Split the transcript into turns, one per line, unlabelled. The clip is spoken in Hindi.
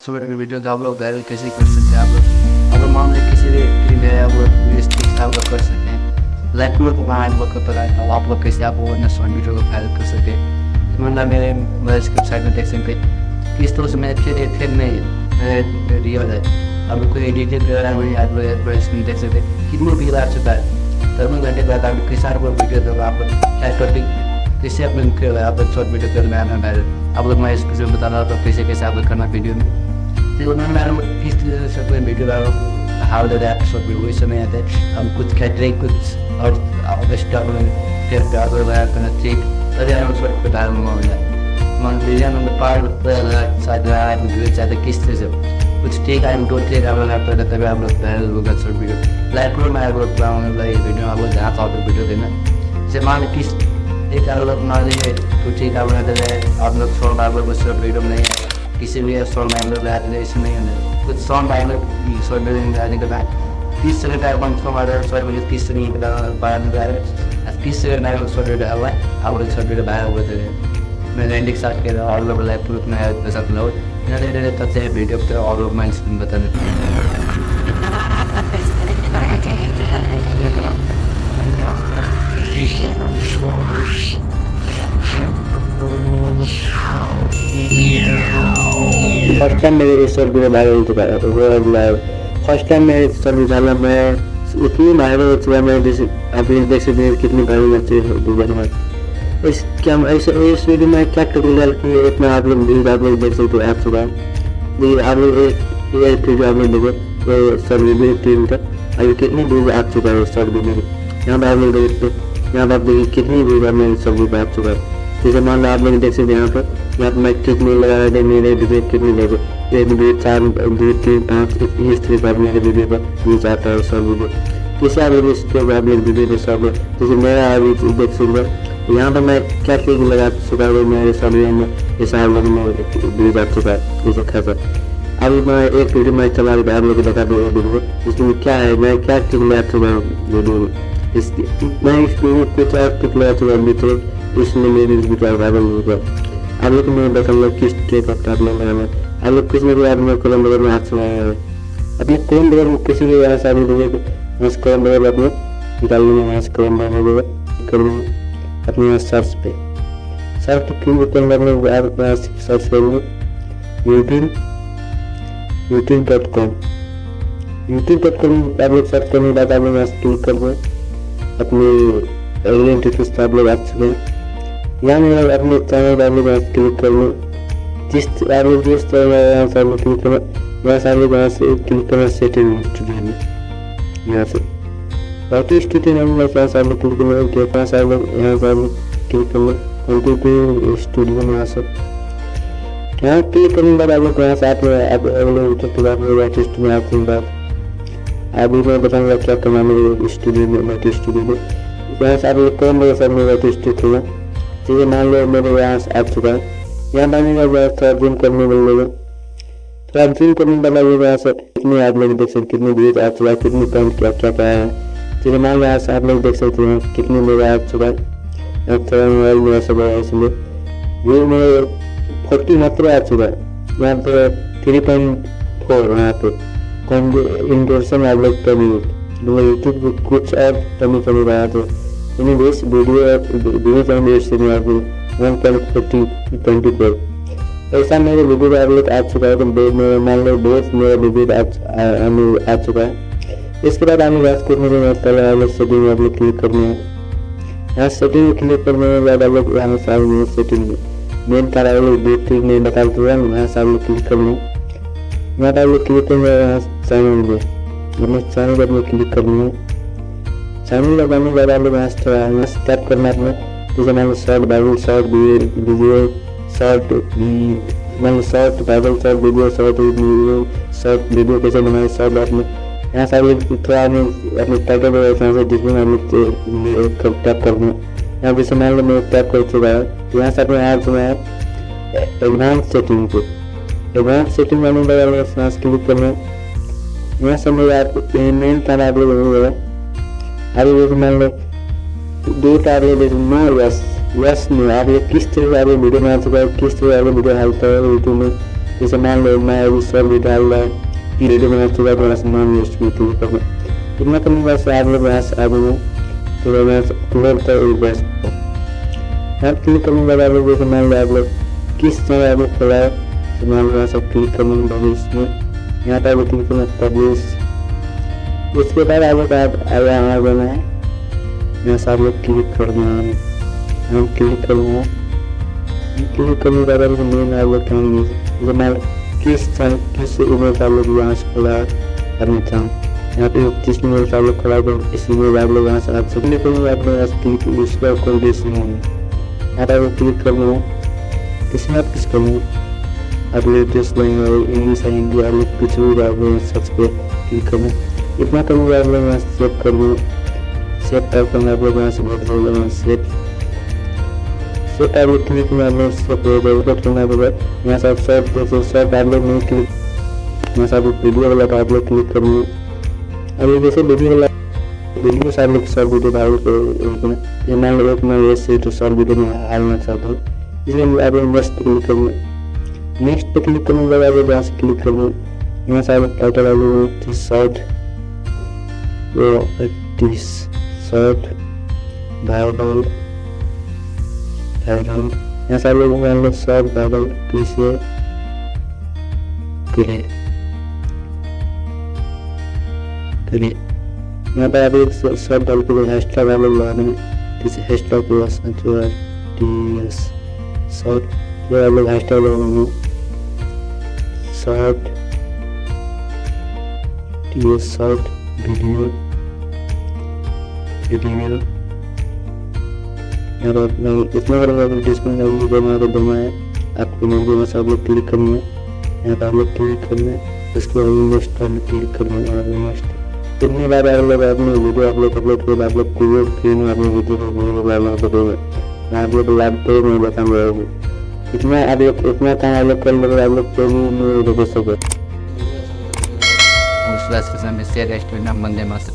सुबह की वीडियो तो आप लोग वायरल कैसे कर सकते हैं। आप लोग मान लें किसी भी है आप लोग आप लोग कर सकते हैं। लाइक में तो आप लोग को पता है आप लोग कैसे आप वो शॉर्ट वीडियो को वायरल कर सकते हैं। मतलब मेरे साइड में देख सकते हैं किस तरह से मैं फिर में रियल है। आप लोग को एडिटेड कर रहा है आप लोग इसमें देख सकते हैं कितने भी आ चुका है। 3 घंटे बाद आप किस सारे को वीडियो दो आप क्या टॉपिक कैसे आप लोग शॉर्ट वीडियो करना है। आप लोग मैं इसको बता रहा था कैसे कैसे आप लोग करना वीडियो में तो मैडम किस तरह से कोई वीडियो हाउ द एपिसोड भी वही समय आते हैं। हम कुछ कैटरिंग कुछ और स्टाफ फिर करना ठीक अरे हम उसको बता रहा मन लीजिए नंबर पार्ट साथ वीडियो चाहते किस तरह से कुछ ठीक है दो ठीक आप लोग तभी आप लोग वायरल होगा शॉर्ट वीडियो लाइक में मैं आप लोग वीडियो आप लोग जहाँ था वीडियो देना जैसे मान किस एक आप लोग मान लीजिए तो ठीक आप लोग शॉर्ट आप लोग शॉर्ट वीडियो में नहीं है किसी भी सॉन्ग में लोग ऐसे नहीं होने कुछ सॉन्ग में लोग सॉन्ग में के बाद 30 सेकंड का कौन सा हमारा सॉन्ग में 30 सेकंड का बाहर में है 30 सेकंड में सॉन्ग वीडियो हुआ आप लोग सॉन्ग वीडियो बाहर हुए थे मैंने एंडिंग साथ के और लोग लाइव प्रूफ में है साथ लोग इन्होंने तब से वीडियो पे और लोग मैं बता फर्स्ट टाइम मेरे इस शॉर्ट वीडियो वायरल हो चुका है। फर्स्ट टाइम मेरे शॉर्ट वीडियो मैं इतनी वायरल हो चुका है मैं आप देख सकते हैं कितनी वायरल होती है इस क्या इस वीडियो में क्या ट्यूटोरियल की इतना आप लोग देख सकते हो ऐप चुका है आप लोग एक वीडियो आप लोग देखो शॉर्ट वीडियो टीम का अभी कितनी वीडियो आ चुका है शॉर्ट वीडियो में यहाँ पर आप लोग देखते यहाँ पर आप देखिए कितनी वीडियो में शॉर्ट वीडियो आ चुका है। जैसे मान लो आप लोग देख सकते हैं यहाँ पर मैं कितनी लगा रहे मेरे वीडियो कितनी देखो 1 2 4 2 3 5 इस तरह पर मेरे वीडियो पर व्यूज आता है सब वीडियो किसी आप लोग इस पर आप लोग वीडियो सब जैसे मेरा अभी देख सकते हैं यहाँ पर मैं क्या चीज़ लगा चुका है मेरे सब में ऐसा आप लोग में व्यूज आ चुका है जैसे खासा अभी मैं एक वीडियो मैं चला रहा आप लोग दिखा दूँ वीडियो इसमें क्या है मैं क्या चीज़ लगा चुका हूँ वीडियो में मैं इस वीडियो कुछ और कुछ लगा चुका हूँ तो इसमें मेरी वीडियो वायरल होगा। आप लोग मैं बता लोग किस टाइप ऑफ आप लोग लगाना आप लोग किस में भी आप लोग कलम बगल में हाथ चलाया है अपने कलम बगल में किसी भी ऐसा भी देखिए मैं कलम बगल अपने निकाल लूँगा मैं कलम बगल करूँगा अपने सर्च पे क्यों कलम बगल आप सर्च करूँगा यूट्यूब.com आप लोग सर्च करने के बाद आप लोग क्लिक करूँगा अपनी आइडेंटिटी आप लोग आ चुके हैं यहाँ मेरा अपने चैनल आप लोग क्लिक कर लो जिस आप लोग जिस यहाँ से आप लोग क्लिक करना वहाँ से आप लोग यहाँ से क्लिक करना सेटिंग स्टूडियो में यहाँ से बाकी स्टूडियो में यहाँ से आप लोग क्लिक करना यहाँ से आप लोग यहाँ से आप लोग क्लिक करना कंप्यूटर स्टूडियो में यहाँ से यहाँ क्लिक करने के बाद आप लोग यहाँ से आप लोग आर्टिस्ट में आपके बाद अभी मैं बताऊँगा क्या करना मेरे स्टूडियो में स्टूडियो में यहाँ से आप लोग कौन बड़ा सर मेरा आर्टिस्ट होगा ठीक है मान लो मेरे यहाँ से आ चुका है यहाँ पानी का थोड़ा जूम करने वाले थोड़ा जूम करने वाला लोग यहाँ से कितने आप लोग देख सकते कितने व्यूज आ चुका है कितनी पॉइंट क्या क्या क्या है ठीक है मान लो यहाँ से आप लोग देख सकते हैं कितने लोग आ चुका है थोड़ा मोबाइल में सब है इसलिए व्यू में 40 मात्र आ चुका है यहाँ पर 3.4 यहाँ पे कौन इंटरेशन आप लोग कमी यूट्यूब को कुछ और कमी रहा तो बेस वीडियो टाइम आपको 1.24 ऐसा मेरे वीडियो आप लोग आ चुका है तो मान लो बेस मेरा वीडियो आ चुका है। इसके बाद हमें बात करने के बाद पहले आप लोग सेटिंग में आप लोग क्लिक करने हैं यहाँ सेटिंग में क्लिक करने के बाद आप लोग यहाँ से आप सेटिंग में मेन कार्ड आप लोग 2-3 में बता दूँगा यहाँ से आप लोग क्लिक करना यहाँ पर आप लोग क्लिक करना यहाँ चैनल में अपने चैनल पर अपने क्लिक करनी है चैनल लगाने के बाद आप लोग यहाँ से टैप करना है जैसे मान लो short bible short video short मान लो short bible short short video कैसे बनाए शॉर्ट बात में यहाँ से आप लोग थोड़ा अपने टाइटल यहाँ से जिसमें हम लोग टैप करना यहाँ जैसे मान लो मैं टैप कर चुका है यहाँ से अपने ऐप में एडवांस सेटिंग पे एडवांस सेटिंग वाले यहाँ से क्लिक करना यहाँ से मेन कार्ड आप लोग अभी जैसे मान लो 2 कार्ड जैसे नो यस में आप ये किस तरह से आप वीडियो बना चुका है किस तरह आप वीडियो डालता है यूट्यूब में
जैसे मान लो मैं अभी सब डाल रहा है कि वीडियो बना चुका तो नॉन वेस्ट में क्लिक करना। इतना करने के बाद से आप लोग यहाँ से आगे में तो मैं अपलोड कर बेस्ट यहाँ क्लिक करने के बाद आप लोग जैसे मान लो आप लोग किस समय आप लोग खोला है तो मान लो सब क्लिक करने के बाद इसमें यहाँ पर आप लोग क्लिक करना पब्लिश। उसके बाद आप लोग यहाँ बना है यहाँ से आप लोग क्लिक करना है। हम क्लिक करूँगा क्लिक करने के बाद आप लोग मेन आप लोग क्या मैं किस उम्र का आप लोग यहाँ से खोला करना चाहूँ यहाँ पे जिस उम्र का आप लोग खोला तो इसी में आप लोग यहाँ से आप सब क्लिक करेंगे आप लोग क्लिक उसका कोई देश नहीं है यहाँ पर क्लिक करना है। इसमें आप किस करेंगे आप लेटेस्ट लैंग्वेज इंग्लिश या हिंदी आप लोग कुछ भी आप लोग सर्च पे क्लिक करना। इतना करूँगा आप लोग यहाँ से सेव कर लो सेव टाइप करना आप लोग यहाँ से बहुत होगा सेव आप लोग क्लिक में आप लोग सेव करना है। यहाँ से आप सर्च आप लोग नहीं क्लिक यहाँ से आप लोग वीडियो वाला आप लोग क्लिक करेंगे। अभी जैसे वीडियो से आप लोग शॉर्ट वीडियो डाउनलोड करो मान लो एक मैं वैसे तो शॉर्ट वीडियो में डालना चाहता हूँ इसलिए आप लोग मस्त क्लिक करूँगा। नेक्स्ट पे क्लिक करने के बाद आप लोग यहाँ से क्लिक करूँगा। यहाँ से आप लोग टाइटल आप लोग शॉर्ट डाउनलोड यहाँ से आप लोग मान लो शॉर्ट डाउनलोड पीछे करिए यहाँ पर आप एक शॉर्ट डाल के हैशटैग आप लोग लगाने में जैसे हैशटैग शॉर्ट ये आप लोग हैशटैग लगाएंगे शॉर्ट वीडियो यहाँ पर इतना करेंगे डिस्प्ले दोनों है आपको मेरे में सब लोग क्लिक करना है। यहाँ पर आप लोग क्लिक करना है उसके बाद क्लिक करना है। इतनी बार आप लोग अपनी वीडियो अपलोड कर आप लोग पूरे फ्री में अपनी वीडियो को मैं आप लोग लाइव तो मैं बताऊँगा इतना आप लोग इतना काम आप लोग कर लो आप लोग कोई भी सको
उस समय से रेस्टोरेंट बंदे मस्त